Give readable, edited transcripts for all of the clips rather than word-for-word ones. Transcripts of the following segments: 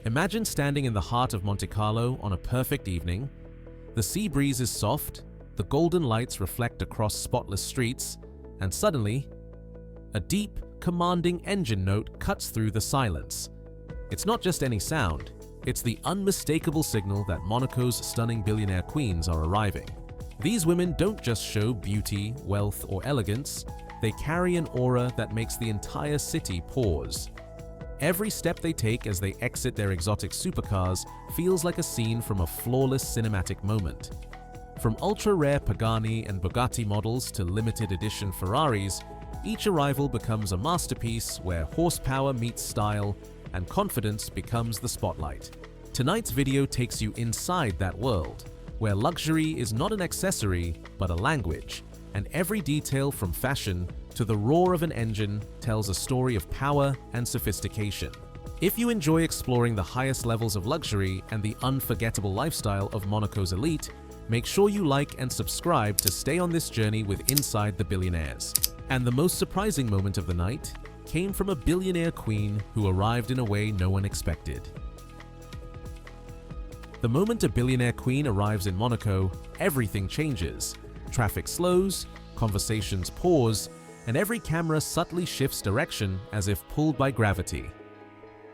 Imagine standing in the heart of Monte Carlo on a perfect evening. The sea breeze is soft, the golden lights reflect across spotless streets, and suddenly, a deep, commanding engine note cuts through the silence. It's not just any sound, it's the unmistakable signal that Monaco's stunning billionaire queens are arriving. These women don't just show beauty, wealth, or elegance, they carry an aura that makes the entire city pause. Every step they take as they exit their exotic supercars feels like a scene from a flawless cinematic moment. From ultra-rare Pagani and Bugatti models to limited edition Ferraris, each arrival becomes a masterpiece where horsepower meets style and confidence becomes the spotlight. Tonight's video takes you inside that world, where luxury is not an accessory but a language, and every detail from fashion to the roar of an engine tells a story of power and sophistication. If you enjoy exploring the highest levels of luxury and the unforgettable lifestyle of Monaco's elite, make sure you like and subscribe to stay on this journey with Inside the Billionaires. And the most surprising moment of the night came from a billionaire queen who arrived in a way no one expected. The moment a billionaire queen arrives in Monaco, everything changes. Traffic slows, conversations pause, and every camera subtly shifts direction as if pulled by gravity.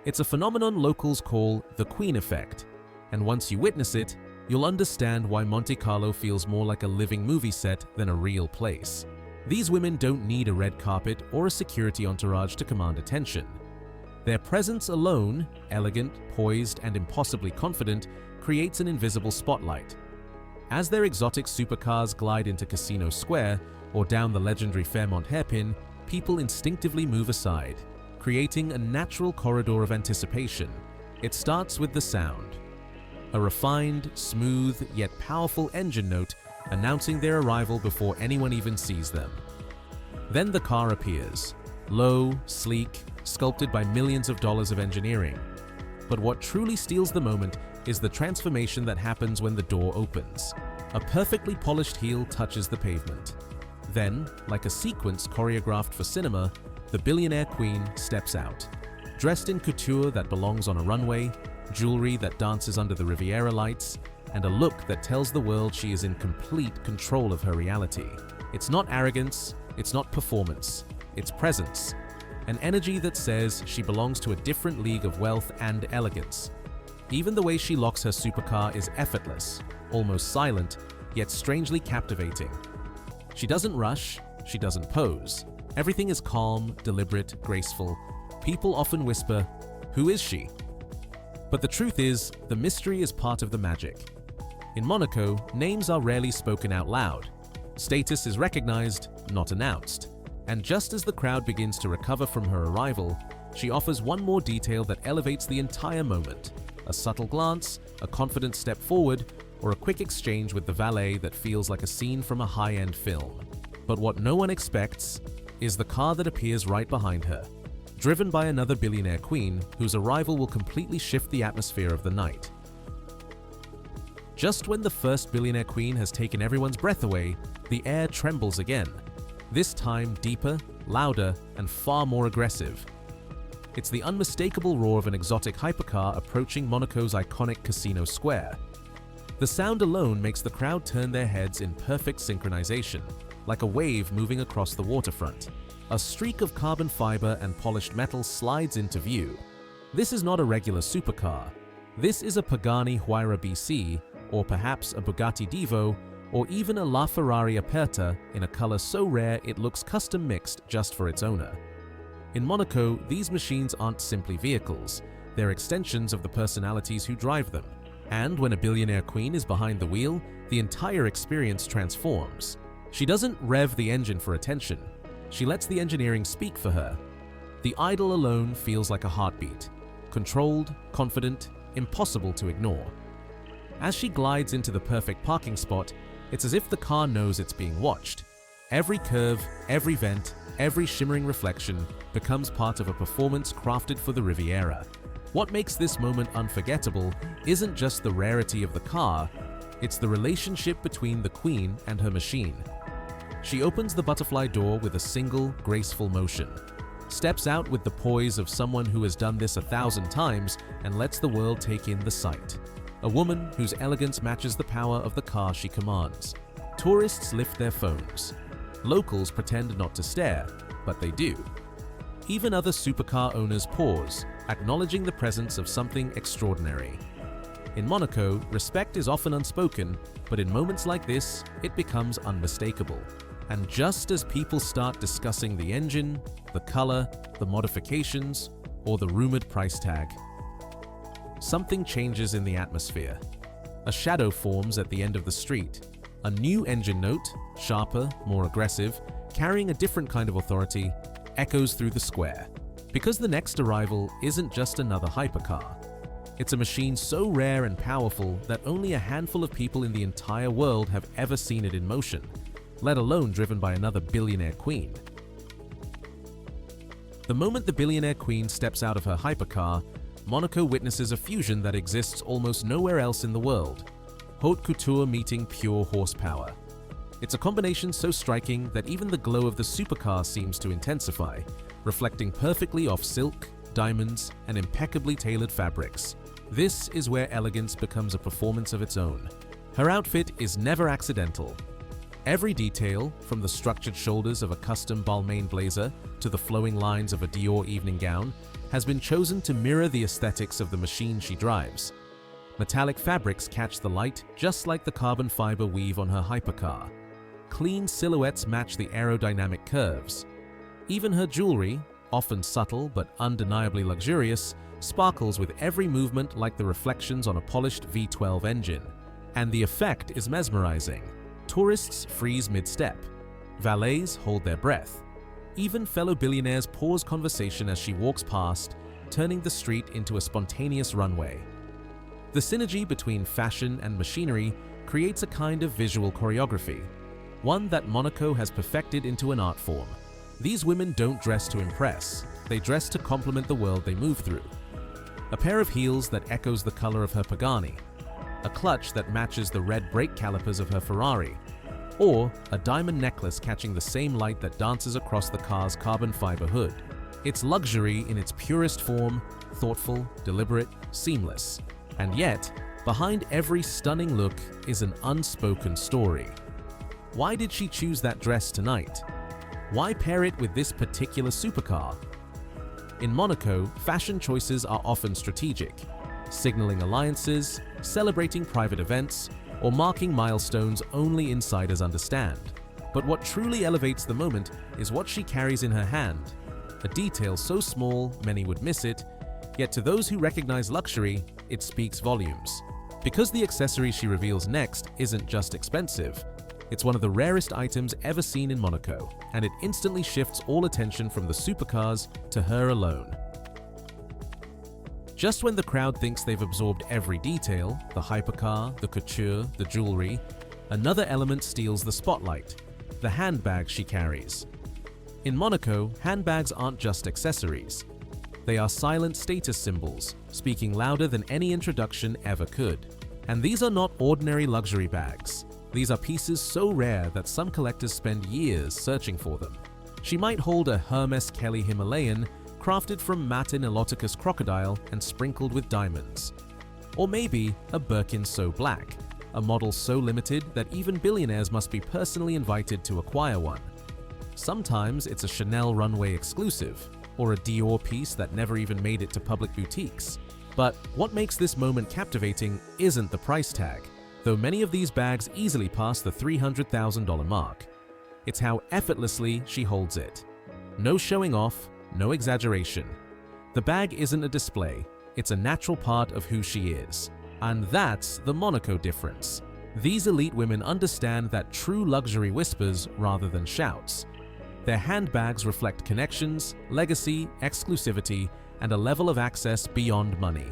It's a phenomenon locals call the Queen Effect, and once you witness it, you'll understand why Monte Carlo feels more like a living movie set than a real place. These women don't need a red carpet or a security entourage to command attention. Their presence alone, elegant, poised, and impossibly confident, creates an invisible spotlight. As their exotic supercars glide into Casino Square or down the legendary Fairmont hairpin, people instinctively move aside, creating a natural corridor of anticipation. It starts with the sound. A refined, smooth, yet powerful engine note announcing their arrival before anyone even sees them. Then the car appears, low, sleek, sculpted by millions of dollars of engineering. But what truly steals the moment is the transformation that happens when the door opens. A perfectly polished heel touches the pavement. Then, like a sequence choreographed for cinema, the billionaire queen steps out. Dressed in couture that belongs on a runway, jewelry that dances under the Riviera lights, and a look that tells the world she is in complete control of her reality. It's not arrogance, it's not performance, it's presence. An energy that says she belongs to a different league of wealth and elegance. Even the way she locks her supercar is effortless, almost silent, yet strangely captivating. She doesn't rush, she doesn't pose. Everything is calm, deliberate, graceful. People often whisper, "Who is she?" But the truth is, the mystery is part of the magic. In Monaco, names are rarely spoken out loud. Status is recognized, not announced. And just as the crowd begins to recover from her arrival, she offers one more detail that elevates the entire moment. A subtle glance, a confident step forward, or a quick exchange with the valet that feels like a scene from a high-end film. But what no one expects is the car that appears right behind her, driven by another billionaire queen whose arrival will completely shift the atmosphere of the night. Just when the first billionaire queen has taken everyone's breath away, the air trembles again. This time deeper, louder, and far more aggressive. It's the unmistakable roar of an exotic hypercar approaching Monaco's iconic Casino Square. The sound alone makes the crowd turn their heads in perfect synchronization, like a wave moving across the waterfront. A streak of carbon fiber and polished metal slides into view. This is not a regular supercar. This is a Pagani Huayra BC, or perhaps a Bugatti Divo, or even a LaFerrari Aperta in a color so rare it looks custom mixed just for its owner. In Monaco, these machines aren't simply vehicles, they're extensions of the personalities who drive them. And when a billionaire queen is behind the wheel, the entire experience transforms. She doesn't rev the engine for attention, she lets the engineering speak for her. The idle alone feels like a heartbeat, controlled, confident, impossible to ignore. As she glides into the perfect parking spot, it's as if the car knows it's being watched. Every curve, every vent, every shimmering reflection becomes part of a performance crafted for the Riviera. What makes this moment unforgettable isn't just the rarity of the car, it's the relationship between the queen and her machine. She opens the butterfly door with a single, graceful motion. steps out with the poise of someone who has done this 1,000 times and lets the world take in the sight. A woman whose elegance matches the power of the car she commands. Tourists lift their phones. Locals pretend not to stare, but they do. Even other supercar owners pause, acknowledging the presence of something extraordinary. In Monaco, respect is often unspoken, but in moments like this, it becomes unmistakable. And just as people start discussing the engine, the color, the modifications, or the rumored price tag, something changes in the atmosphere. A shadow forms at the end of the street. A new engine note, sharper, more aggressive, carrying a different kind of authority, echoes through the square. Because the next arrival isn't just another hypercar. It's a machine so rare and powerful that only a handful of people in the entire world have ever seen it in motion, let alone driven by another billionaire queen. The moment the billionaire queen steps out of her hypercar, Monaco witnesses a fusion that exists almost nowhere else in the world. Haute couture meeting pure horsepower. It's a combination so striking that even the glow of the supercar seems to intensify, reflecting perfectly off silk, diamonds, and impeccably tailored fabrics. This is where elegance becomes a performance of its own. Her outfit is never accidental. Every detail, from the structured shoulders of a custom Balmain blazer to the flowing lines of a Dior evening gown, has been chosen to mirror the aesthetics of the machine she drives. Metallic fabrics catch the light just like the carbon fiber weave on her hypercar. Clean silhouettes match the aerodynamic curves. Even her jewelry, often subtle but undeniably luxurious, sparkles with every movement like the reflections on a polished V12 engine. And the effect is mesmerizing. Tourists freeze mid-step. Valets hold their breath. Even fellow billionaires pause conversation as she walks past, turning the street into a spontaneous runway. The synergy between fashion and machinery creates a kind of visual choreography, one that Monaco has perfected into an art form. These women don't dress to impress, they dress to complement the world they move through. A pair of heels that echoes the color of her Pagani, a clutch that matches the red brake calipers of her Ferrari, or a diamond necklace catching the same light that dances across the car's carbon fiber hood. It's luxury in its purest form, thoughtful, deliberate, seamless. And yet, behind every stunning look is an unspoken story. Why did she choose that dress tonight? Why pair it with this particular supercar? In Monaco, fashion choices are often strategic, signaling alliances, celebrating private events, or marking milestones only insiders understand. But what truly elevates the moment is what she carries in her hand, a detail so small many would miss it, yet to those who recognize luxury, it speaks volumes. Because the accessory she reveals next isn't just expensive, it's one of the rarest items ever seen in Monaco, and it instantly shifts all attention from the supercars to her alone. Just when the crowd thinks they've absorbed every detail, the hypercar, the couture, the jewelry, another element steals the spotlight, the handbag she carries. In Monaco, handbags aren't just accessories. They are silent status symbols, speaking louder than any introduction ever could. And these are not ordinary luxury bags. These are pieces so rare that some collectors spend years searching for them. She might hold a Hermes Kelly Himalayan, crafted from matte Niloticus crocodile and sprinkled with diamonds. Or maybe a Birkin so black, a model so limited that even billionaires must be personally invited to acquire one. Sometimes it's a Chanel runway exclusive, or a Dior piece that never even made it to public boutiques. But what makes this moment captivating isn't the price tag, though many of these bags easily pass the $300,000 mark. It's how effortlessly she holds it. No showing off, no exaggeration. The bag isn't a display, it's a natural part of who she is. And that's the Monaco difference. These elite women understand that true luxury whispers rather than shouts. Their handbags reflect connections, legacy, exclusivity, and a level of access beyond money.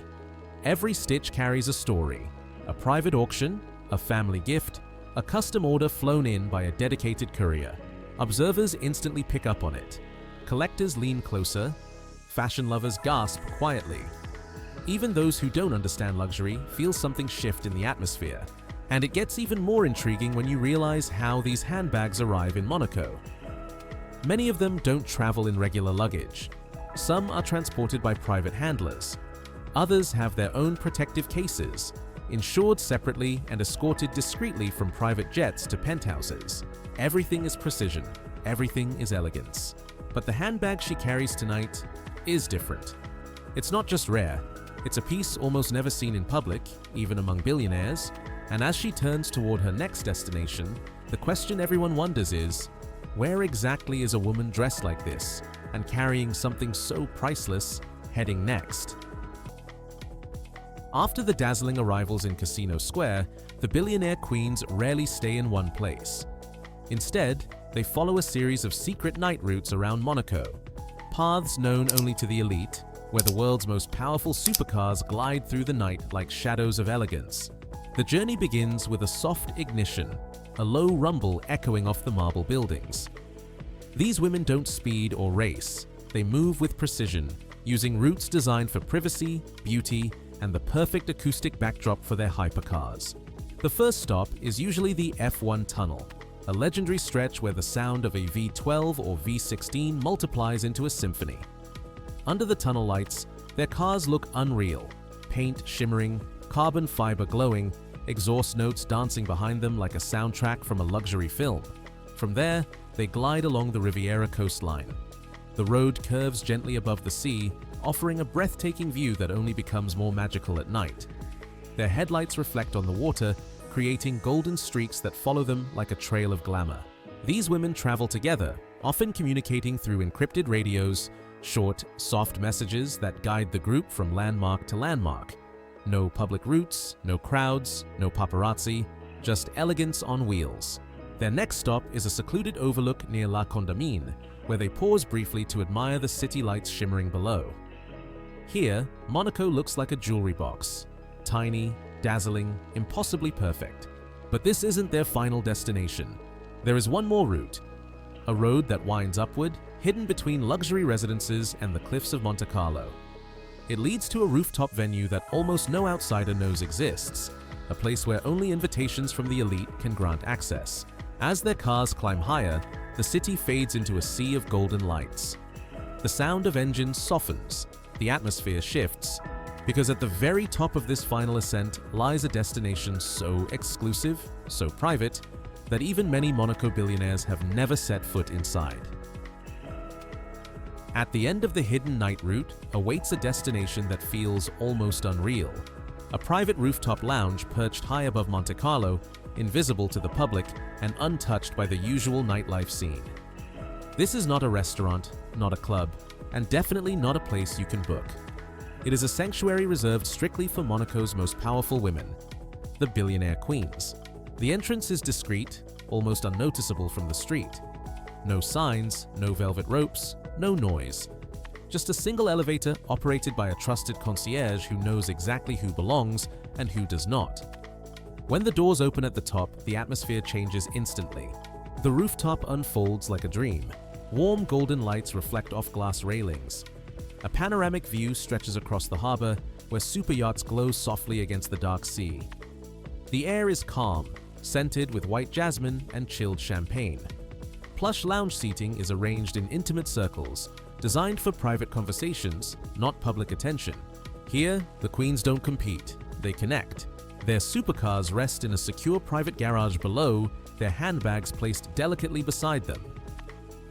Every stitch carries a story, a private auction, a family gift, a custom order flown in by a dedicated courier. Observers instantly pick up on it. Collectors lean closer, fashion lovers gasp quietly. Even those who don't understand luxury feel something shift in the atmosphere. And it gets even more intriguing when you realize how these handbags arrive in Monaco. Many of them don't travel in regular luggage. Some are transported by private handlers. Others have their own protective cases, insured separately and escorted discreetly from private jets to penthouses. Everything is precision. Everything is elegance. But the handbag she carries tonight is different. It's not just rare. It's a piece almost never seen in public, even among billionaires, and as she turns toward her next destination, the question everyone wonders is, where exactly is a woman dressed like this and carrying something so priceless heading next? After the dazzling arrivals in Casino Square, the billionaire queens rarely stay in one place. Instead, they follow a series of secret night routes around Monaco, paths known only to the elite, where the world's most powerful supercars glide through the night like shadows of elegance. The journey begins with a soft ignition, a low rumble echoing off the marble buildings. These women don't speed or race, they move with precision, using routes designed for privacy, beauty, and the perfect acoustic backdrop for their hypercars. The first stop is usually the F1 tunnel, a legendary stretch where the sound of a V12 or V16 multiplies into a symphony. Under the tunnel lights, their cars look unreal, paint shimmering, carbon fiber glowing, exhaust notes dancing behind them like a soundtrack from a luxury film. From there, they glide along the Riviera coastline. The road curves gently above the sea, offering a breathtaking view that only becomes more magical at night. Their headlights reflect on the water, creating golden streaks that follow them like a trail of glamour. These women travel together, often communicating through encrypted radios, short, soft messages that guide the group from landmark to landmark. No public routes, no crowds, no paparazzi, just elegance on wheels. Their next stop is a secluded overlook near La Condamine, where they pause briefly to admire the city lights shimmering below. Here, Monaco looks like a jewelry box. Tiny, dazzling, impossibly perfect. But this isn't their final destination. There is one more route. A road that winds upward, hidden between luxury residences and the cliffs of Monte Carlo. It leads to a rooftop venue that almost no outsider knows exists, a place where only invitations from the elite can grant access. As their cars climb higher, the city fades into a sea of golden lights. The sound of engines softens, the atmosphere shifts, because at the very top of this final ascent lies a destination so exclusive, so private, that even many Monaco billionaires have never set foot inside. At the end of the hidden night route awaits a destination that feels almost unreal. A private rooftop lounge perched high above Monte Carlo, invisible to the public and untouched by the usual nightlife scene. This is not a restaurant, not a club, and definitely not a place you can book. It is a sanctuary reserved strictly for Monaco's most powerful women, the billionaire queens. The entrance is discreet, almost unnoticeable from the street. No signs, no velvet ropes, no noise. Just a single elevator operated by a trusted concierge who knows exactly who belongs and who does not. When the doors open at the top, the atmosphere changes instantly. The rooftop unfolds like a dream. Warm golden lights reflect off glass railings. A panoramic view stretches across the harbor, where super yachts glow softly against the dark sea. The air is calm, scented with white jasmine and chilled champagne. Plush lounge seating is arranged in intimate circles, designed for private conversations, not public attention. Here, the queens don't compete, they connect. Their supercars rest in a secure private garage below, their handbags placed delicately beside them.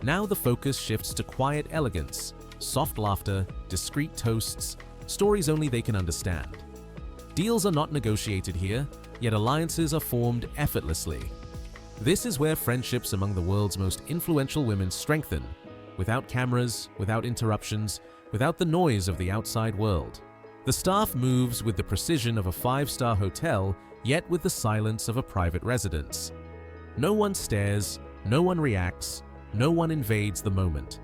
Now the focus shifts to quiet elegance, soft laughter, discreet toasts, stories only they can understand. Deals are not negotiated here, yet alliances are formed effortlessly. This is where friendships among the world's most influential women strengthen, without cameras, without interruptions, without the noise of the outside world. The staff moves with the precision of a five-star hotel, yet with the silence of a private residence. No one stares, no one reacts, no one invades the moment.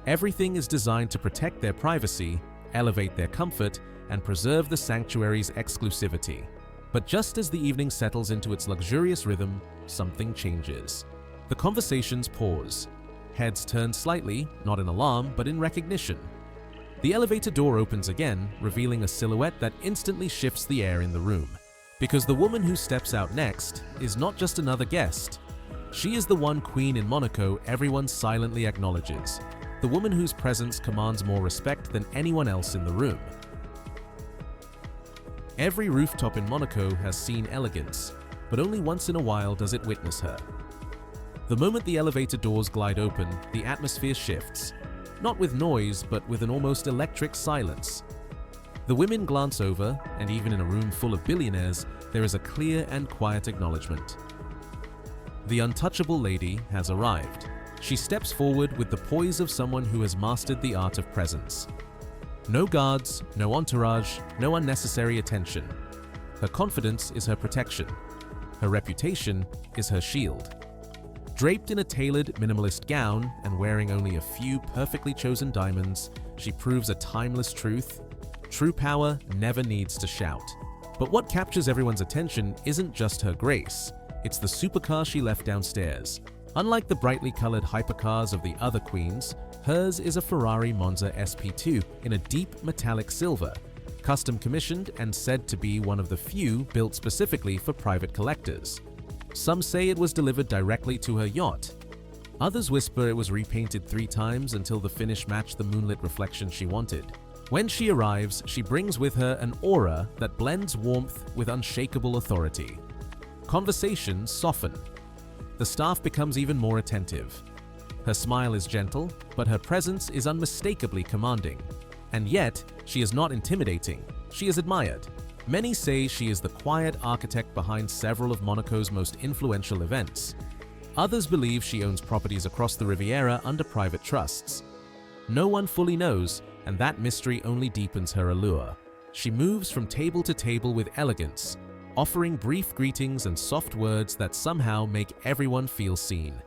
Everything is designed to protect their privacy, elevate their comfort, and preserve the sanctuary's exclusivity. But just as the evening settles into its luxurious rhythm, something changes. The conversations pause. Heads turn slightly, not in alarm, but in recognition. The elevator door opens again, revealing a silhouette that instantly shifts the air in the room. Because the woman who steps out next is not just another guest. She is the one queen in Monaco everyone silently acknowledges, the woman whose presence commands more respect than anyone else in the room. Every rooftop in Monaco has seen elegance, but only once in a while does it witness her. The moment the elevator doors glide open, the atmosphere shifts, not with noise, but with an almost electric silence. The women glance over, and even in a room full of billionaires, there is a clear and quiet acknowledgement. The untouchable lady has arrived. She steps forward with the poise of someone who has mastered the art of presence. No guards, no entourage, no unnecessary attention. Her confidence is her protection. Her reputation is her shield. Draped in a tailored minimalist gown and wearing only a few perfectly chosen diamonds, she proves a timeless truth. True power never needs to shout. But what captures everyone's attention isn't just her grace, it's the supercar she left downstairs. Unlike the brightly colored hypercars of the other queens, hers is a Ferrari Monza SP2 in a deep metallic silver, custom commissioned and said to be one of the few built specifically for private collectors. Some say it was delivered directly to her yacht. Others whisper it was repainted 3 times until the finish matched the moonlit reflection she wanted. When she arrives, she brings with her an aura that blends warmth with unshakable authority. Conversations soften. The staff becomes even more attentive. Her smile is gentle, but her presence is unmistakably commanding. And yet, she is not intimidating. She is admired. Many say she is the quiet architect behind several of Monaco's most influential events. Others believe she owns properties across the Riviera under private trusts. No one fully knows, and that mystery only deepens her allure. She moves from table to table with elegance, offering brief greetings and soft words that somehow make everyone feel seen.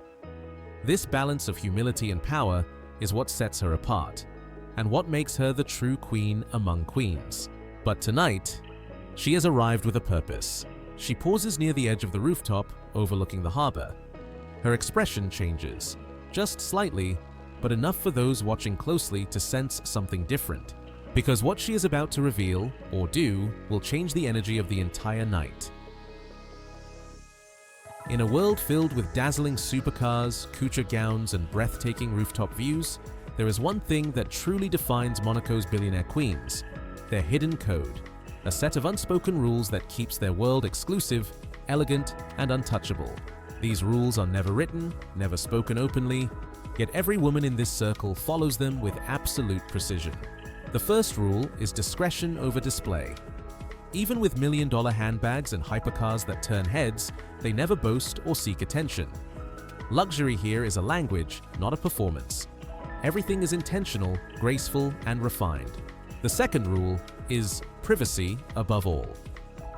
This balance of humility and power is what sets her apart, and what makes her the true queen among queens. But tonight, she has arrived with a purpose. She pauses near the edge of the rooftop, overlooking the harbor. Her expression changes, just slightly, but enough for those watching closely to sense something different. Because what she is about to reveal, or do, will change the energy of the entire night. In a world filled with dazzling supercars, couture gowns, and breathtaking rooftop views, there is one thing that truly defines Monaco's billionaire queens: their hidden code. A set of unspoken rules that keeps their world exclusive, elegant, and untouchable. These rules are never written, never spoken openly, yet every woman in this circle follows them with absolute precision. The first rule is discretion over display. Even with million-dollar handbags and hypercars that turn heads, they never boast or seek attention. Luxury here is a language, not a performance. Everything is intentional, graceful, and refined. The second rule is privacy above all.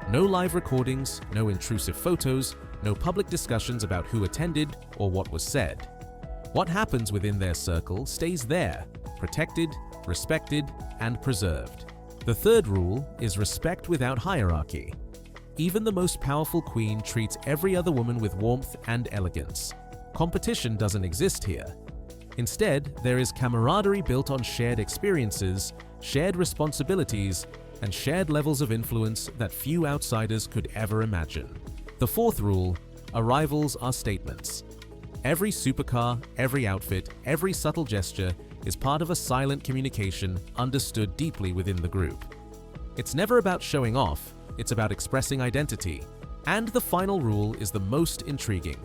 No live recordings, no intrusive photos, no public discussions about who attended or what was said. What happens within their circle stays there, protected, respected, and preserved. The third rule is respect without hierarchy. Even the most powerful queen treats every other woman with warmth and elegance. Competition doesn't exist here. Instead, there is camaraderie built on shared experiences, shared responsibilities, and shared levels of influence that few outsiders could ever imagine. The fourth rule: arrivals are statements. Every supercar, every outfit, every subtle gesture is part of a silent communication understood deeply within the group. It's never about showing off, it's about expressing identity. And the final rule is the most intriguing.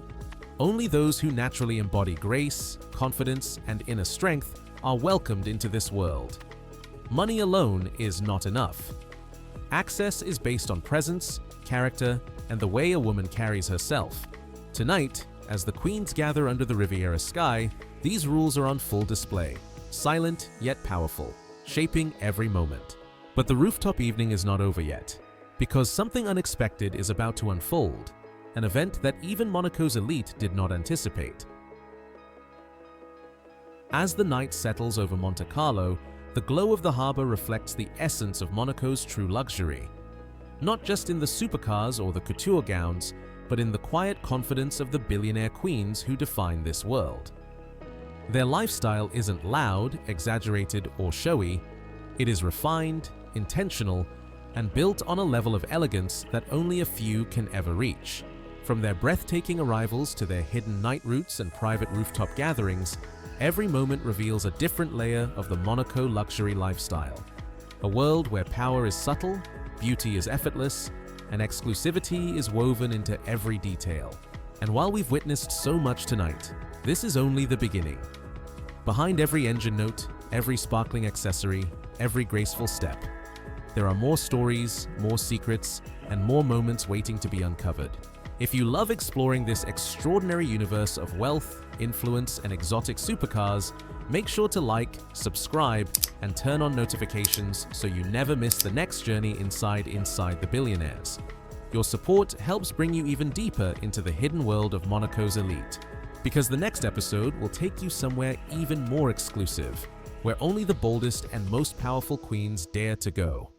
Only those who naturally embody grace, confidence, and inner strength are welcomed into this world. Money alone is not enough. Access is based on presence, character, and the way a woman carries herself. Tonight, as the queens gather under the Riviera sky, these rules are on full display, silent yet powerful, shaping every moment. But the rooftop evening is not over yet, because something unexpected is about to unfold, an event that even Monaco's elite did not anticipate. As the night settles over Monte Carlo, the glow of the harbor reflects the essence of Monaco's true luxury. Not just in the supercars or the couture gowns, but in the quiet confidence of the billionaire queens who define this world. Their lifestyle isn't loud, exaggerated, or showy. It is refined, intentional, and built on a level of elegance that only a few can ever reach. From their breathtaking arrivals to their hidden night routes and private rooftop gatherings, every moment reveals a different layer of the Monaco luxury lifestyle. A world where power is subtle, beauty is effortless, and exclusivity is woven into every detail. And while we've witnessed so much tonight, this is only the beginning. Behind every engine note, every sparkling accessory, every graceful step, there are more stories, more secrets, and more moments waiting to be uncovered. If you love exploring this extraordinary universe of wealth, influence, and exotic supercars, make sure to like, subscribe, and turn on notifications so you never miss the next journey inside the Billionaires. Your support helps bring you even deeper into the hidden world of Monaco's elite. Because the next episode will take you somewhere even more exclusive, where only the boldest and most powerful queens dare to go.